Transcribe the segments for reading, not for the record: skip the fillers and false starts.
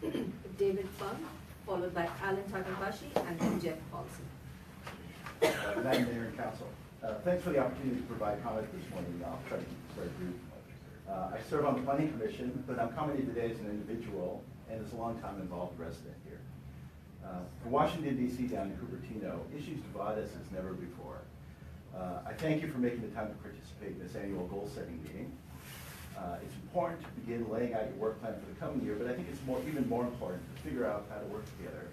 David Fung, followed by Alan Takahashi, and then Jeff Paulson. Madam Mayor and Council, thanks for the opportunity to provide comment this morning. I'll try to keep this very brief. I serve on the Planning Commission, but I'm commenting today as an individual and as a long-time involved resident here. From Washington, D.C. down to Cupertino, issues divide us as never before. I thank you for making the time to participate in this annual goal-setting meeting. It's important to begin laying out your work plan for the coming year, but I think it's even more important to figure out how to work together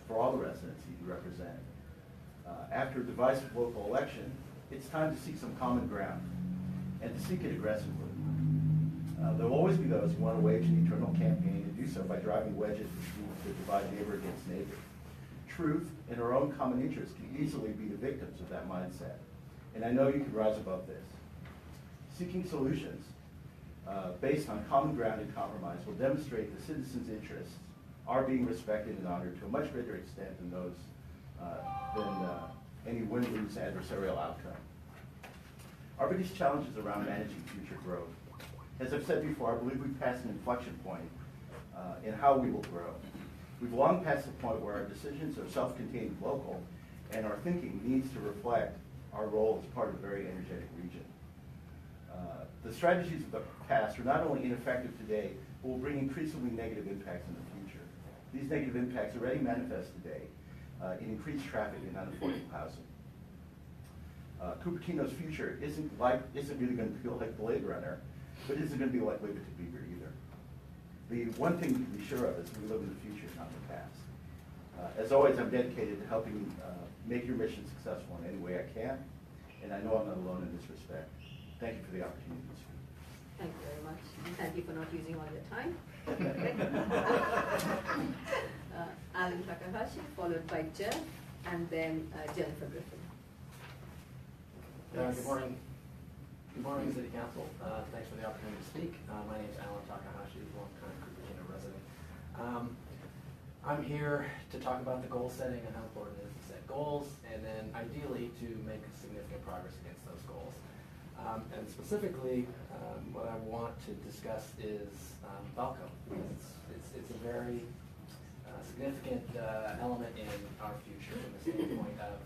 for all the residents that you represent. After a divisive local election, it's time to seek some common ground and to seek it aggressively. There will always be those who want to wage an eternal campaign and do so by driving wedges to divide neighbor against neighbor. Truth and our own common interests can easily be the victims of that mindset, and I know you can rise above this. Seeking solutions based on common ground and compromise will demonstrate the citizens' interests are being respected and honored to a much greater extent than any win-lose adversarial outcome. Our biggest challenge is around managing future growth. As I've said before, I believe we've passed an inflection point in how we will grow. We've long passed the point where our decisions are self-contained local, and our thinking needs to reflect our role as part of a very energetic region. The strategies of the past are not only ineffective today, but will bring increasingly negative impacts in the future. These negative impacts already manifest today in increased traffic and unaffordable housing. Cupertino's future isn't really going to feel like Blade Runner, but isn't going to be like Leave It to Beaver either. The one thing you can be sure of is we live in the future, not the past. As always, I'm dedicated to helping make your mission successful in any way I can, and I know I'm not alone in this respect. Thank you for the opportunity to speak. Thank you very much. And thank you for not using all your time. Alan Takahashi, followed by Jeff, and then Jennifer Griffin. Good morning. Good morning, City Council. Thanks for the opportunity to speak. My name is Alan Takahashi, longtime Cupertino resident. I'm here to talk about the goal setting and how important it is to set goals, and then ideally to make significant progress against those goals. And specifically, what I want to discuss is VallCo, because it's a very significant element in our future from the standpoint of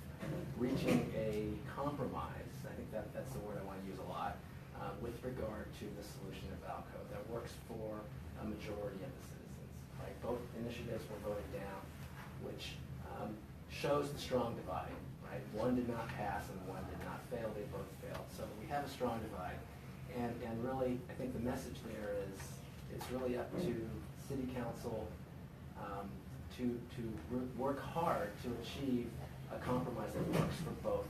reaching a compromise. I think that's the word I want to use a lot with regard to the solution of VallCo that works for a majority of the citizens. Right? Both initiatives were voted down, which shows the strong divide. Right? One did not pass and one did not fail. They both failed. So we have a strong divide. And really, I think the message there is it's really up to City Council to work hard to achieve a compromise that works for both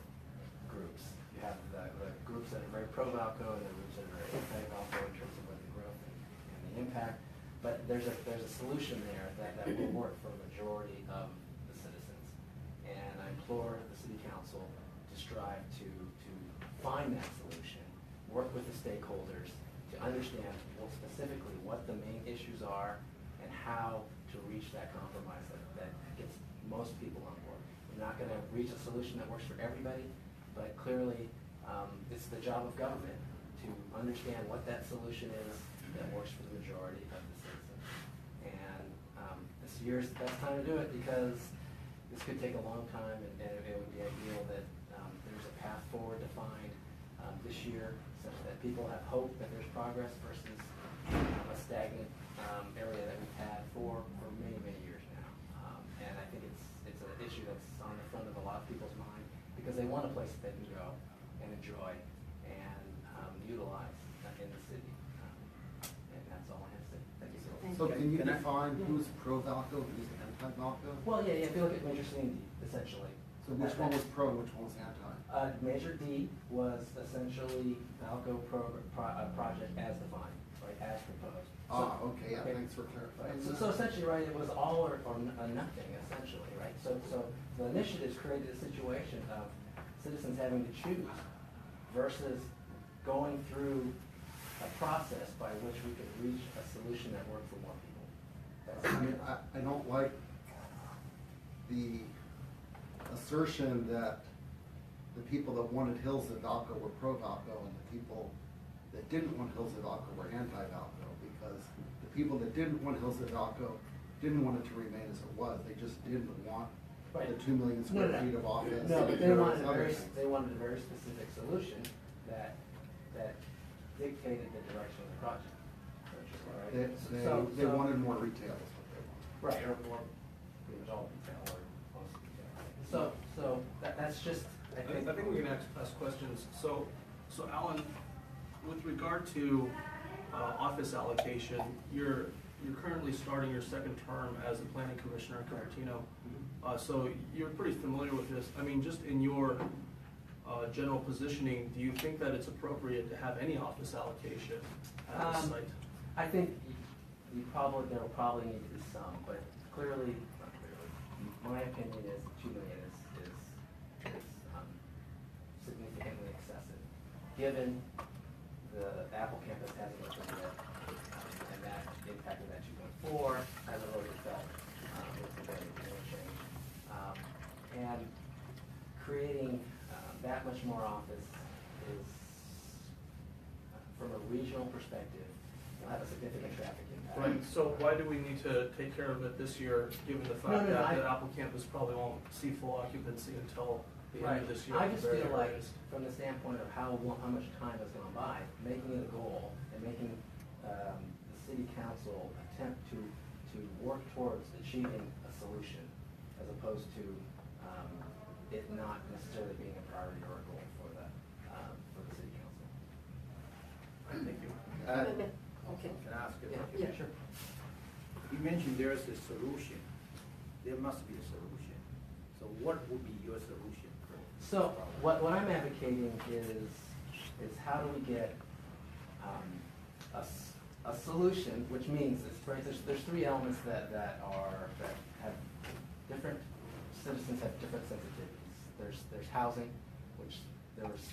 groups. You have the groups that are very pro-VallCo and the groups that are very anti-VallCo in terms of what the growth and the impact. But there's a solution there that will work for a majority of the citizens. And I implore the City Council to strive to find that solution, work with the stakeholders to understand specifically what the main issues are and how to reach that compromise that gets most people on board. We're not going to reach a solution that works for everybody, but clearly it's the job of government to understand what that solution is that works for the majority of the citizens. And this year's the best time to do it because this could take a long time, and it would be ideal that there's a path forward defined this year such that people have hope that there's progress versus a stagnant area that we've had for many, many years now. And I think it's an issue that's on the front of a lot of people's mind because they want a place that they can go and enjoy and utilize in the city. And that's all I have to say. Thank you so much. So can you define who's pro-VallCo, who's anti-VallCo? Well, yeah, if you look at Major C and D, essentially. So which one was pro and which one was anti? Major D was essentially VallCo project as defined, right, as proposed. Okay, yeah, thanks for clarifying. Right. So essentially, right, it was all or nothing, essentially, right? So the initiatives created a situation of citizens having to choose versus going through a process by which we could reach a solution that worked for more people. I mean, I don't like the assertion that the people that wanted Hills at VallCo were pro-VallCo and the people that didn't want Hills at VallCo were anti-VallCo, because the people that didn't want Hills at VallCo didn't want it to remain as it was, they just didn't want Right. the 2 million square No. feet of office. No, but There was other things. they wanted a very specific solution that dictated the direction of the project. They wanted more retail is what they wanted. Right, or more, pretty much all retail, or most retail. So that's just, I think. I think we can ask questions. So Alan, with regard to office allocation, you're currently starting your second term as the planning commissioner in Cupertino. So you're pretty familiar with this. I mean, just in your general positioning, do you think that it's appropriate to have any office allocation at the site? I think there will probably need to be some, but clearly, not clearly, my opinion is 2 million is significantly excessive, given the Apple campus hasn't opened yet, and that impacted that 2.4, hasn't really felt with the way it will change. And creating that much more office is, from a regional perspective, will have a significant traffic impact. Right, so why do we need to take care of it this year, given the fact that Apple campus probably won't see full occupancy until the end of this year? I at just the very feel like, earliest? from the standpoint of how much time has gone by, making it a goal and making the city council attempt to work towards achieving a solution, as opposed to it not necessarily being a priority or a goal for the city council. Thank you. Okay. Can I ask a Yeah, question? sure. You mentioned there is a solution. There must be a solution. So what would be your solution? So what I'm advocating is how do we get a solution, which means there's three elements that have different citizens have different sensitivities. There's housing, which there's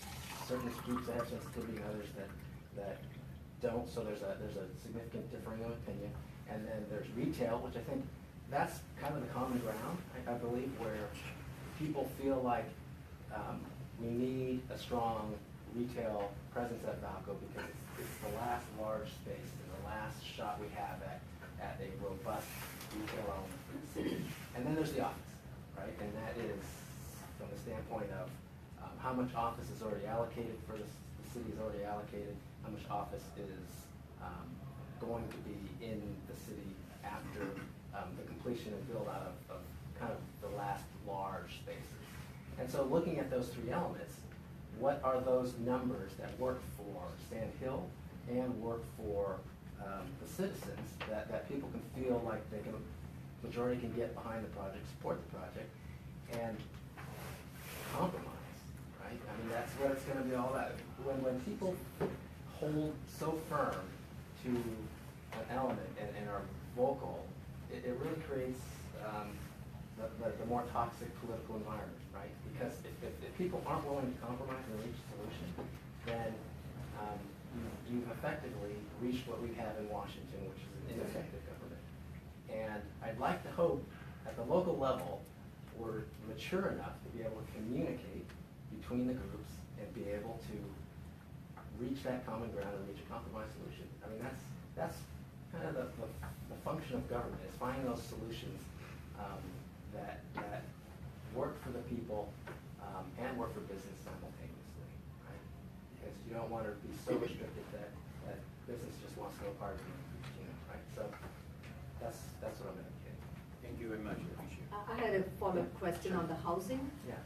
certain groups that have sensitivity and others that don't. So there's a significant differing of opinion. And then there's retail, which I think that's kind of the common ground, I believe, where people feel like we need a strong retail presence at VallCo because it's the last large space and the last shot we have at a robust retail element for the city. And then there's the office, right? And that is from the standpoint of how much office is already allocated for the city is already allocated, how much office is going to be in the city after the completion and build out of kind of the last large spaces. And so looking at those three elements, what are those numbers that work for Sand Hill and work for the citizens that people can feel like majority can get behind the project, support the project, and compromise, right? I mean, that's what it's gonna be all about. When people hold so firm to an element and are vocal, it really creates the more toxic political environment, right? Because if people aren't willing to compromise and reach a solution, then you've effectively reached what we have in Washington, which is an ineffective government. And I'd like to hope at the local level, we're mature enough to be able to communicate between the groups and be able to reach that common ground and reach a compromise solution. I mean, that's kind of the function of government, is finding those solutions that work for the people and work for business simultaneously, right? Because you don't want to be so restricted that business just wants no part of it, right? So that's what I'm advocating. Thank you very much, I appreciate it. I had a follow-up question on the housing. Yeah.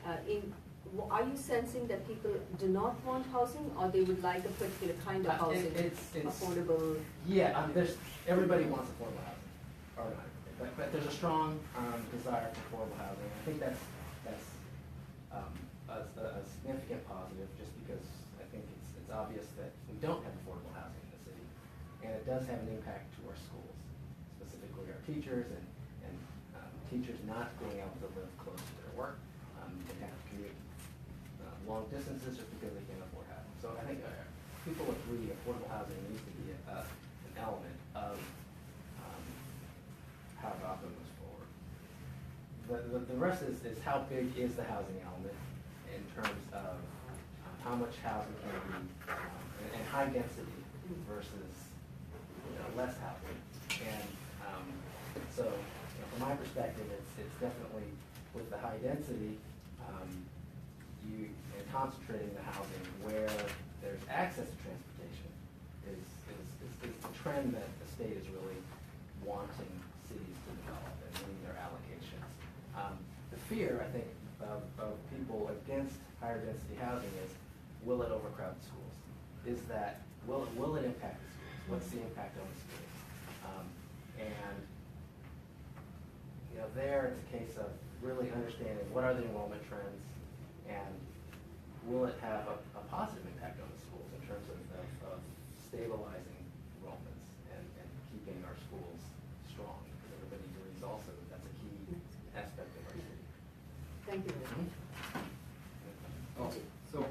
Are you sensing that people do not want housing, or they would like a particular kind of housing? It's affordable? Yeah, everybody wants affordable housing, or not, but there's a strong desire for affordable housing. I think that's a significant positive, just because I think it's obvious that we don't have affordable housing in the city, and it does have an impact to our schools, specifically our teachers and teachers not being able to live close to their work. They have to commute long distances just because they can't afford housing. So I think people agree affordable housing needs to be an element of how VallCo moves forward. The rest is how big is the housing element in terms of how much housing can be and high density versus less housing. And so from my perspective, it's definitely with the high density, and concentrating the housing where there's access to transportation is the trend that the state is really wanting cities to develop and meeting their allocations. The fear, I think, of people against higher density housing is, will it overcrowd the schools? Is that, will it impact the schools? What's the impact on the schools? And, you know, there it's a case of really understanding what are the enrollment trends and will it have a positive impact on the schools in terms of stabilizing enrollments and keeping our schools strong, because everybody agrees also that that's a key aspect of our city. Thank you. Oh, so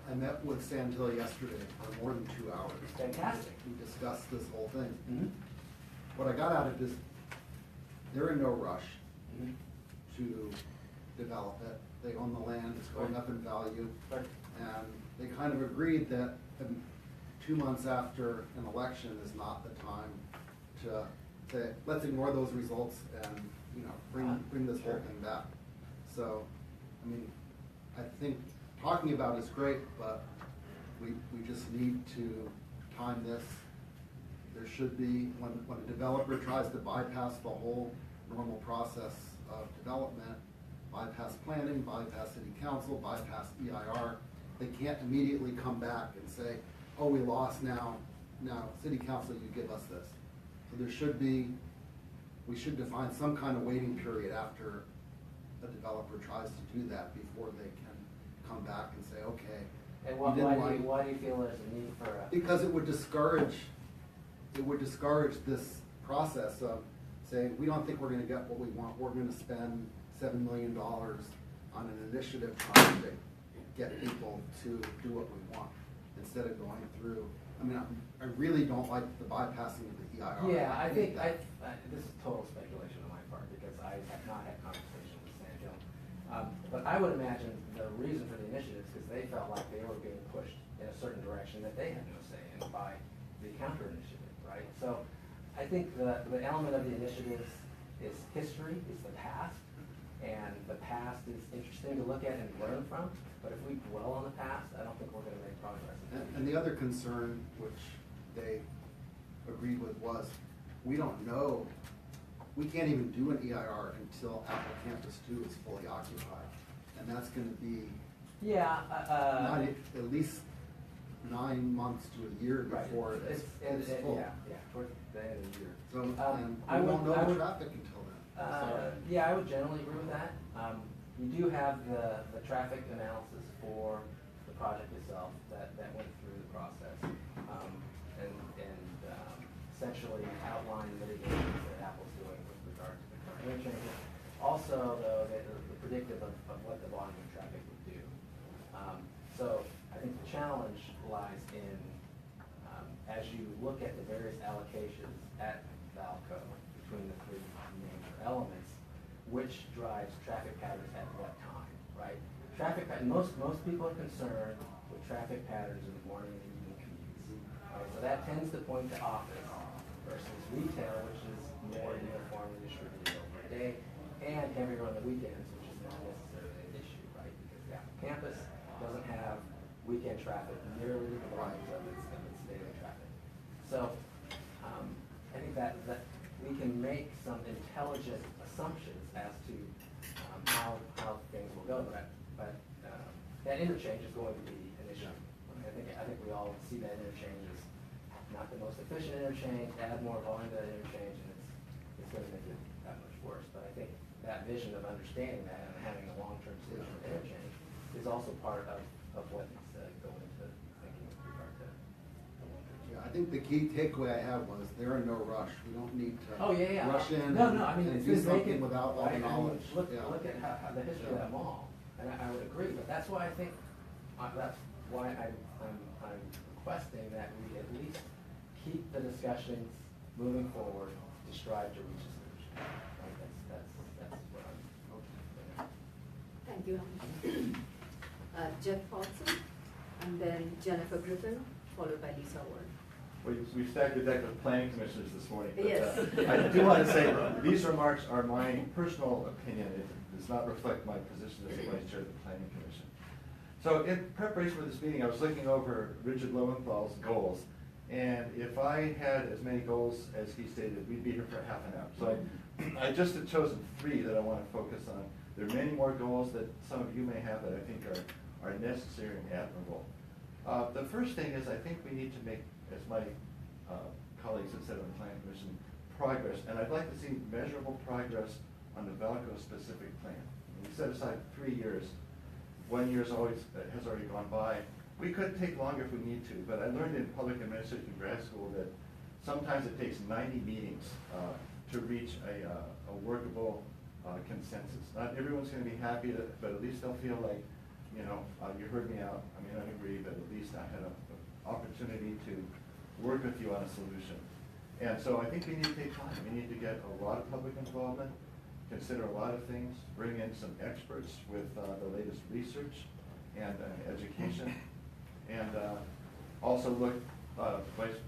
I met with Sandhill yesterday for more than 2 hours. Fantastic. We discussed this whole thing. Mm-hmm. What I got out of this, they're in no rush Mm-hmm. to develop it. They own the land, it's going up in value. Right. And they kind of agreed that 2 months after an election is not the time to say, let's ignore those results and, you know, bring this whole thing back. So, I mean, I think talking about is great, but we just need to time this. There should be, when a developer tries to bypass the whole normal process of development, bypass planning, bypass city council, bypass EIR, they can't immediately come back and say, oh, we lost now city council, you give us this. So there should be, we should define some kind of waiting period after a developer tries to do that before they can come back and say, okay. And you didn't like- why do you feel there's a need for a? Because it would discourage this process of saying, we don't think we're gonna get what we want, we're gonna spend $7 million on an initiative trying to get people to do what we want, instead of going through, I mean, I really don't like the bypassing of the EIR. Yeah, I hate think, that. this is total speculation on my part, because I have not had conversations with Sandhill. But I would imagine the reason for the initiatives, because they felt like they were being pushed in a certain direction that they had no say in by the counter initiative, right? So I think the element of the initiatives is history, is the past, and the past is interesting to look at and learn from, but if we dwell on the past, I don't think we're gonna make progress. And the other concern, which they agreed with, was, we don't know, we can't even do an EIR until Apple Campus 2 is fully occupied. And that's gonna be Yeah, at least 9 months to a year right. before it's full. Yeah, towards the end of the year. So, and I we won't would- know I the would- traffic until then. Yeah, I would generally agree with that. You do have the traffic analysis for the project itself that went through the process, and essentially outlined the mitigations that Apple's doing with regard to the current interchanges. Also, though, the predictive of what the volume of traffic would do. So I think the challenge lies in, as you look at the various allocations at VallCo between the three major elements, which drives traffic patterns at what time, right? Traffic pattern, most people are concerned with traffic patterns in the morning and evening commutes. Right? So that tends to point to office versus retail, which is more uniformly distributed over a day, and heavier on the weekends, which is not necessarily an issue, right? Because the Apple campus doesn't have weekend traffic nearly the volumes of its daily traffic. So I think that we can make some intelligent assumptions as to how things will go, but that interchange is going to be an issue. I think we all see that interchange as not the most efficient interchange, add more volume to that interchange, and it's going to make it that much worse. But I think that vision of understanding that and having a long-term solution for interchange is also part of what needs to go into thinking with regard to. Yeah, I think the key takeaway I had was, they're in no rush, we don't need to rush in No, I mean, and it's do been something vacant, without all the right? I mean, knowledge. Look Yeah. at how the history of that mall, and I would agree, but that's why I think, that's why I'm requesting that we at least keep the discussions moving forward to strive to reach a solution. Right? That's what I'm hoping. Thank you. Jeff Paulson, and then Jennifer Griffin, followed by Lisa Ward. We stacked the deck with planning commissioners this morning. But, Yes. I do want to say, these remarks are my personal opinion. It does not reflect my position as the vice chair of the planning commission. So in preparation for this meeting, I was looking over Richard Lowenthal's goals. And if I had as many goals as he stated, we'd be here for half an hour. So I just have chosen 3 that I want to focus on. There are many more goals that some of you may have that I think are necessary and admirable. The first thing is I think we need to make, as my colleagues have said on the Planning Commission, progress. And I'd like to see measurable progress on the VallCo Specific Plan. We set aside 3 years. 1 year has already gone by. We could take longer if we need to, but I learned in public administration in grad school that sometimes it takes 90 meetings to reach a workable consensus. Not everyone's going to be happy, but at least they'll feel like, you know, you heard me out. I may not agree, but at least I had an opportunity to work with you on a solution. And so I think we need to take time. We need to get a lot of public involvement, consider a lot of things, bring in some experts with the latest research and education, and also look,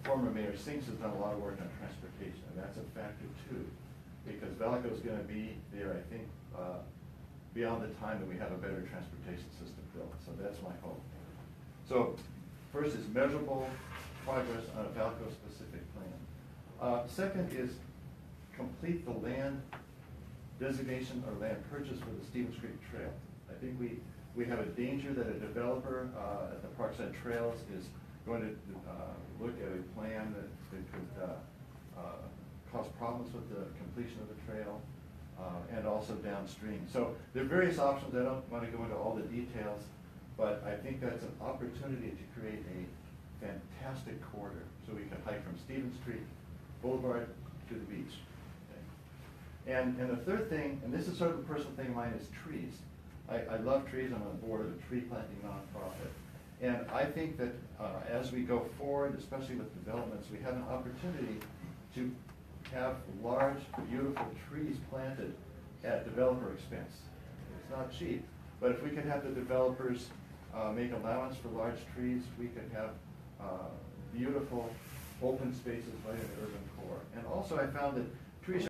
former Mayor Sinks has done a lot of work on transportation, and that's a factor too, because VallCo is going to be there, I think, beyond the time that we have a better transportation system built. So that's my hope. So first is measurable progress on a VallCo specific plan. Second is complete the land designation or land purchase for the Stevens Creek Trail. I think we have a danger that a developer at the Parkside Trails is going to look at a plan that could cause problems with the completion of the trail and also downstream. So there are various options. I don't want to go into all the details, but I think that's an opportunity to create a fantastic corridor so we can hike from Stevens Street Boulevard to the beach. Okay. And the third thing, and this is sort of a personal thing of mine, is trees. I love trees. I'm on the board of a tree planting nonprofit. And I think that as we go forward, especially with developments, we have an opportunity to have large, beautiful trees planted at developer expense. It's not cheap, but if we could have the developers make allowance for large trees, we could have beautiful open spaces right in the urban core. And also I found that